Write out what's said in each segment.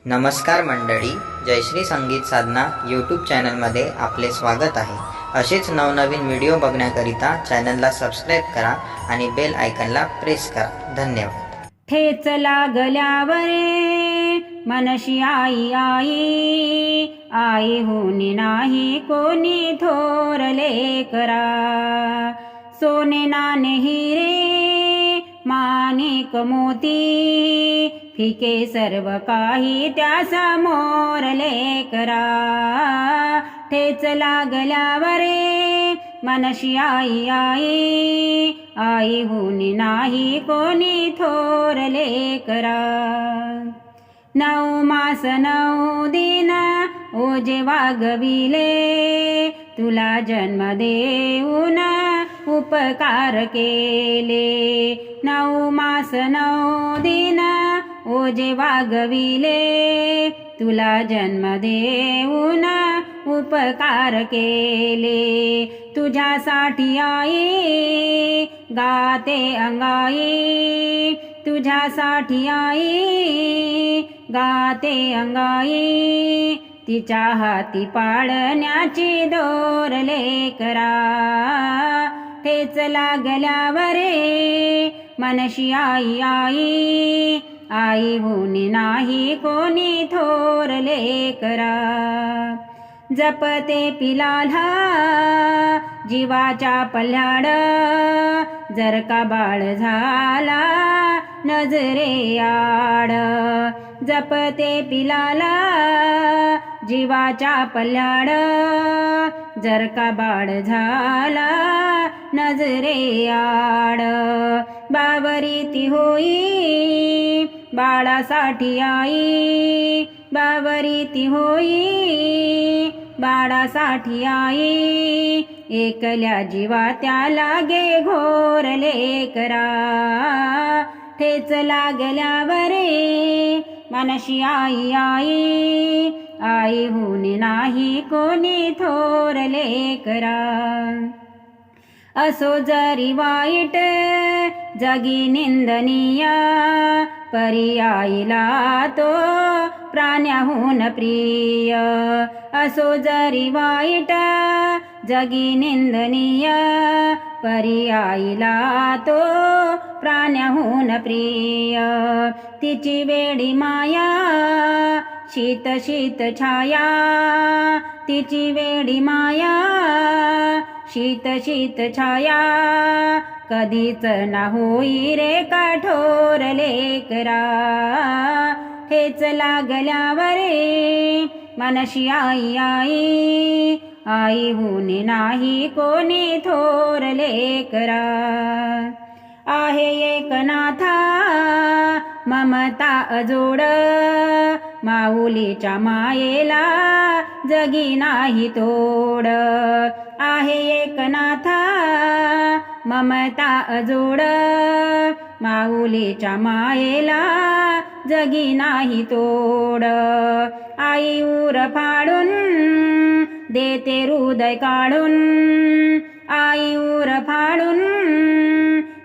नमस्कार मंडळी, जयश्री संगीत साधना यूट्यूब चॅनलमध्ये आपले स्वागत आहे। असेच नवनवीन व्हिडिओ बघण्याकरिता चॅनलला सबस्क्राईब करा आणि बेल आयकॉनला प्रेस करा। धन्यवाद। ठेच लागल्यावरे मनशी आई आई आई होनी नाही कोणी थोरले करा। सोने नाणे हिरे माणिक मोती फिके सर्व काही त्या समोर लेकरा। ठेच लागल्यावरे मनशी आई आई आई होनी नाही कोणी थोर लेकरा। 9 मास 9 दिन ओजे वागविले तुला जन्म देऊन उपकार केले। 9 मास 9 दिन ओजे वागविले तुला जन्म देऊन उपकार केले। तुझ्यासाठी आई गाते अंगाई तुझ्यासाठी आई गाते अंगाई तिच्या हाती पाळण्याची दोर लेकरा। ठेच लागल्यावरे मनशी आई आई आई होनी नाही कोणी थोर लेकरा। जपते पिलाला जीवाच्या पल्ल्याड जर का बाळ झाला नजरे आड। जपते पिलाला जीवाच्या पल्ल्याड जर का बाळ झाला नजरे आड। बावरीती होई बाळासाठी आई बावरीती होई बाळासाठी आई एकल्या जीवा त्या लागे घोर लेकरा। ठेच लागल्यावरे मनशी आई आई आई होनी नाही कोणी थोर लेकरा। असो जरी वाईट जगी निंदनीय परी आईला तो प्राण्याहून प्रिय। असो जरी वाईट जगी निंदनीय परी आईला तो प्राण्याहून प्रिय। तिची वेडी माया शीत शीत छाया तिची वेडी माया शीत शीत छाया कधीच ना होई रे कठोर लेकरा। ठेच लागल्यावरे मनशी आई आई आई होनी नाही कोणी थोर लेकरा। आहे एक नाथा ममता अजोड माऊलीच्या मायेला जगी नाही तोड। आहे एक नाथा ममता अजोड माऊलीच्या मायेला जगी नाही तोड। आई उर फाडून देते हृदय काढून आई उर फाडून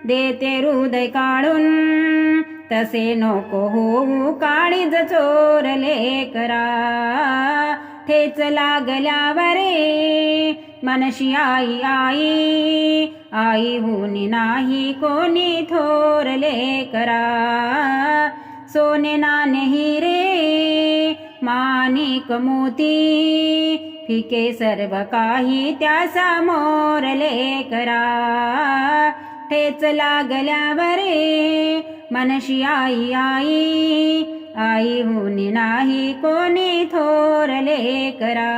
देते हृदय काढून तसे नको होऊ काळीज चोर लेकरा। ठेच लागल्यावरे मनशी आई आई आई होनी नाही कोणी थोर लेकरा। सोने नाणे हिरे माणिक मोती फिके सर्व काही त्या समोर लेकरा। ठेच लागल्यावरे मनशी आई आई आई होनी नाही कोणी थोर लेकरा।